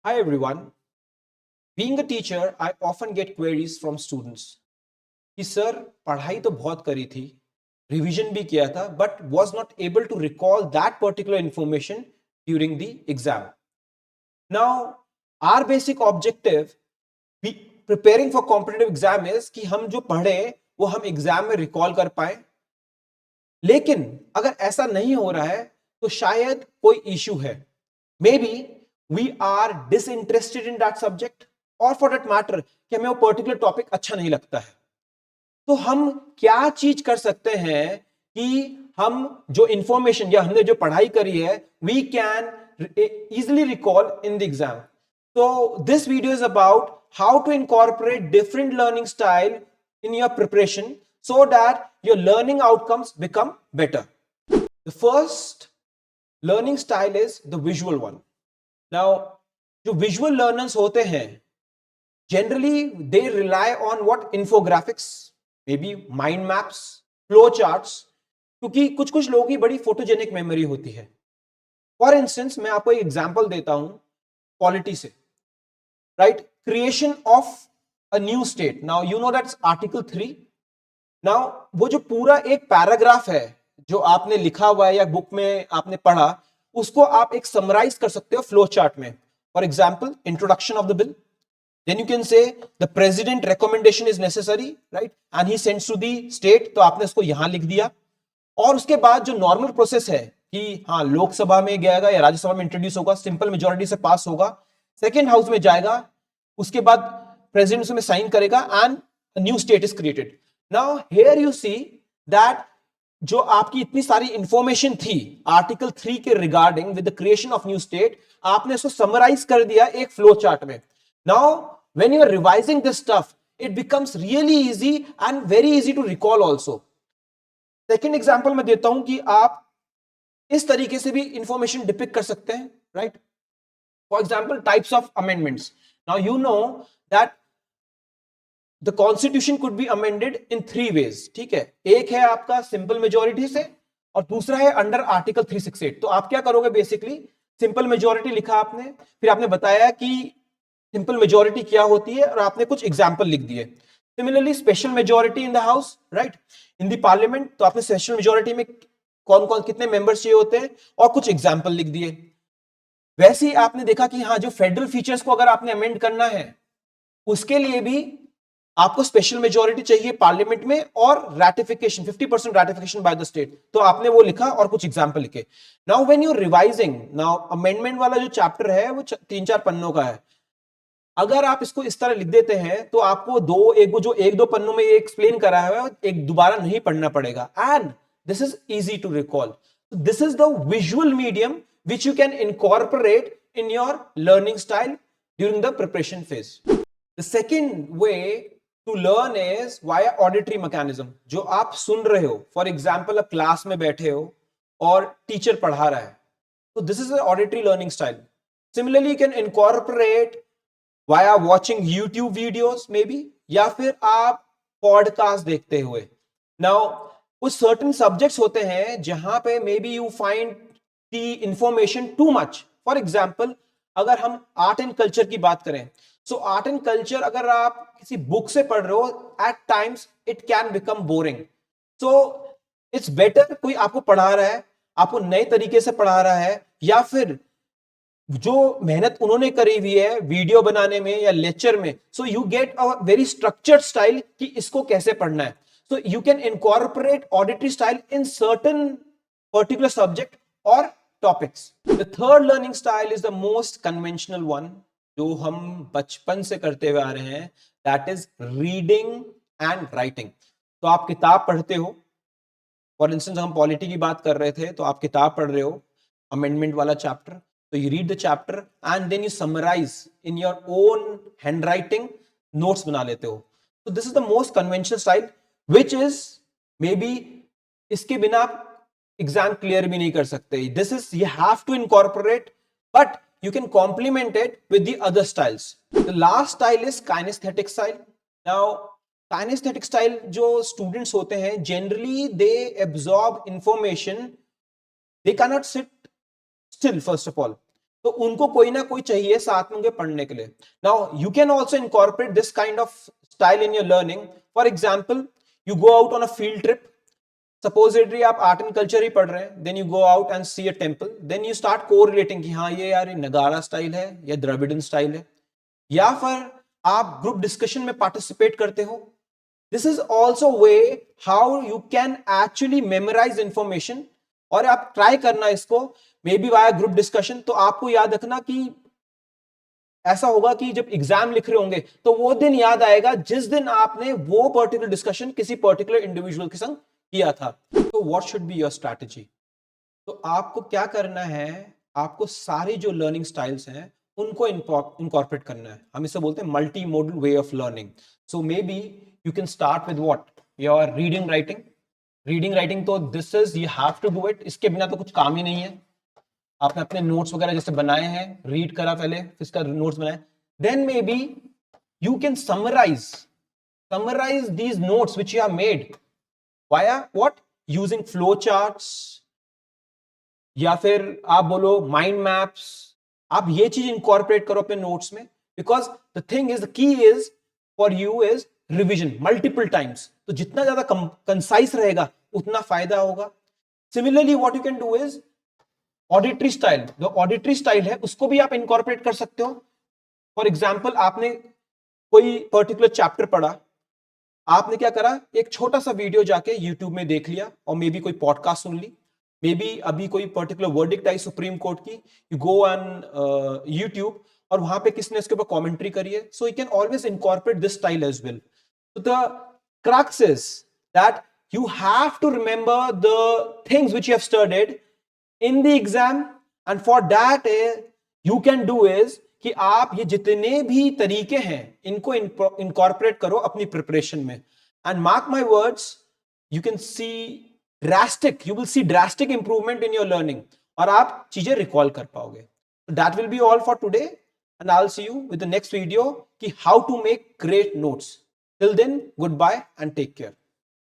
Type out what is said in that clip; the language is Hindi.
Hi everyone. Being a teacher, I often get queries from students कि सर पढ़ाई तो बहुत करी थी, रिवीजन भी किया था, but was not able to recall that particular information during the exam. Now, our basic objective preparing for competitive exam is कि हम जो पढ़े वो हम एग्जाम में रिकॉल कर पाए. लेकिन अगर ऐसा नहीं हो रहा है तो शायद कोई इश्यू है. Maybe we are disinterested in that subject, और फॉर दैट मैटर कि हमें वो पर्टिकुलर टॉपिक अच्छा नहीं लगता है. तो हम क्या चीज कर सकते हैं कि हम जो इंफॉर्मेशन या हमने जो पढ़ाई करी है we can easily recall in the exam. So this video is about how to incorporate different learning style in your preparation so that your learning outcomes become better. The first learning style is the visual one. Now जो visual learners होते हैं generally they rely on what infographics, maybe mind maps, flow charts, क्योंकि कुछ कुछ लोगों की बड़ी फोटोजेनिक मेमोरी होती है. फॉर इंस्टेंस मैं आपको एक एग्जांपल देता हूं पॉलिटी से. Right, creation of a new state. Now you know that's article 3. Now वो जो पूरा एक पैराग्राफ है जो आपने लिखा हुआ है या बुक में आपने पढ़ा, उसको आप एक समराइज कर सकते हो फ्लो चार्ट में. For example, introduction of the bill. Then you can say the president recommendation is necessary, right? And he sends to the state. तो आपने इसको यहां लिख दिया. और उसके बाद जो नॉर्मल प्रोसेस है कि हाँ लोकसभा में गएगा या राज्यसभा में इंट्रोड्यूस होगा, सिंपल मेजोरिटी से पास होगा, सेकेंड हाउस में जाएगा, उसके बाद प्रेसिडेंट उसमें साइन करेगा and new state is created. Now here you see that जो आपकी इतनी सारी इंफॉर्मेशन थी आर्टिकल 3 के regarding with the creation of new state, आपने उसको समराइज कर दिया एक फ्लो चार्ट में. Now, when you are revising this stuff, it becomes really easy and very easy to recall also. Second example मैं देता हूं कि आप इस तरीके से भी इंफॉर्मेशन डिपिक्ट कर सकते हैं. Right, for example types of amendments. Now you know that the constitution could be amended in 3 ways. ठीक है, एक है आपका सिंपल मेजोरिटी से और दूसरा है अंडर आर्टिकल 368. तो आप क्या करोगे, बेसिकली सिंपल मेजोरिटी लिखा आपने, फिर आपने बताया कि सिंपल मेजोरिटी क्या होती है और आपने कुछ एग्जांपल लिख दिए. Similarly special majority in the house, right, in the parliament, तो आपने स्पेशल मेजोरिटी में कौन कौन कितने मेंबर्स चाहिए होते हैं और कुछ एग्जांपल लिख दिए. वैसे ही आपने देखा कि हाँ जो फेडरल फीचर्स को अगर आपने अमेंड करना है उसके लिए भी आपको स्पेशल मेजोरिटी चाहिए पार्लियामेंट में और ratification 50% ratification by the state. तो आपने वो लिखा और कुछ एग्जांपल लिखे. Now when you revising, now amendment वाला जो चैप्टर है वो 3-4 पन्नों का है. अगर आप इसको इस तरह लिख देते हैं तो आपको जो एक दो पन्नों में ये एक्सप्लेन करा है एक दोबारा नहीं पढ़ना पड़ेगा. And this is easy to recall. This is the visual medium which you can incorporate in your learning style during the preparation phase. The second way to learn is via auditory mechanism. जो आप सुन रहे हो, फॉर एग्जाम्पल आप क्लास में बैठे हो और टीचर पढ़ा रहा है, तो this is auditory learning style. Similarly you can incorporate via watching YouTube videos maybe, या फिर आप पॉडकास्ट देखते हुए. नाउ कुछ सर्टेन सब्जेक्ट्स होते हैं जहां पे may be you find the information too much. For example, अगर हम आर्ट एंड कल्चर की बात करें, सो आर्ट एंड कल्चर अगर आप किसी बुक से पढ़ रहे हो, at times it can become boring. So it's better कोई आपको पढ़ा रहा है, आपको नए तरीके से पढ़ा रहा है, या फिर जो मेहनत उन्होंने करी हुई है वीडियो बनाने में या लेक्चर में, so you get a very structured style कि इसको कैसे पढ़ना है. So you can incorporate auditory style in certain particular subject और topics. The third learning style is the most conventional one, जो हम बचपन से करते हुए आ रहे हैं, that is reading and writing. तो आप किताब पढ़ते हो. फॉर इंस्टेंस हम पॉलिटी की बात कर रहे थे, तो आप किताब पढ़ रहे हो अमेंडमेंट वाला chapter. So you read the chapter and then you summarize in your own handwriting, notes बना लेते हो. So this is the most conventional style, which is maybe इसके बिना आप एग्जाम क्लियर भी नहीं कर सकते. This is you have to incorporate, but you can complement it with the other styles. The last style is kinesthetic style. Now kinesthetic style जो students होते हैं generally they absorb information, they cannot sit still first of all. तो उनको कोई ना कोई चाहिए साथ में उनके पढ़ने के लिए. Now you can also incorporate this kind of style in your learning. For example, you go out on a field trip. Supposedly आप आर्ट एंड कल्चर ही पढ़ रहे हैं, then you go out and see a temple, then you start correlating कि हाँ ये यार ये नगारा स्टाइल है या द्रविडन स्टाइल है. या फिर आप ग्रुप डिस्कशन में पार्टिसिपेट करते हो. This is also way how you can actually memorise information. और आप ट्राई करना इसको maybe via group discussion. तो आपको याद रखना कि ऐसा होगा कि जब एग्जाम लिख रहे होंगे तो वो दिन याद आएगा जिस दिन आपने वो पर्टिकुलर डिस्कशन किसी पर्टिकुलर इंडिविजुअल के संग किया था. तो what should be your strategy? तो आपको क्या करना है, आपको सारी जो लर्निंग स्टाइल्स हैं उनको इनकॉर्पोरेट करना है. हम इसे बोलते हैं multi modal way of learning. So may B you can start with what, your reading writing. Reading writing तो this is you have to do it. इसके बिना तो कुछ काम ही नहीं है. आपने अपने नोट्स वगैरह जैसे बनाए हैं, रीड करा पहले, फिर इसका नोट्स बनाए, then may be you can summarize these notes which you have made via what, using flow charts, या फिर आप बोलो माइंड मैप्स. आप ये चीज इंकॉर्पोरेट करो अपने नोट्स में. Because the thing is, the key is for you is revision multiple times. तो जितना ज्यादा कंसाइज रहेगा उतना फायदा होगा. Similarly what you can do is auditory style. जो ऑडिटरी स्टाइल है उसको भी आप इनकॉर्पोरेट कर सकते हो. फॉर एग्जाम्पल, आपने कोई पर्टिकुलर चैप्टर पढ़ा, आपने क्या करा, एक छोटा सा वीडियो जाके यूट्यूब में देख लिया और मे बी कोई पॉडकास्ट सुन ली. मे बी अभी कोई पर्टिकुलर वर्डिक्ट आई सुप्रीम कोर्ट की, यू गो ऑन यूट्यूब और वहां पे किसने इसके ऊपर कमेंट्री करी है. So you can always incorporate this style as well. So the crux is that you have to remember the things which you have studied in the exam, and for that you can do is कि आप ये जितने भी तरीके हैं इनको इनकॉर्पोरेट करो अपनी प्रिपरेशन में. And mark my words, you can see you will see drastic improvement in your learning. और आप चीजें रिकॉल कर पाओगे. That will be all for today, and I will see you with the next video कि how to make great notes. Till then, goodbye and take care.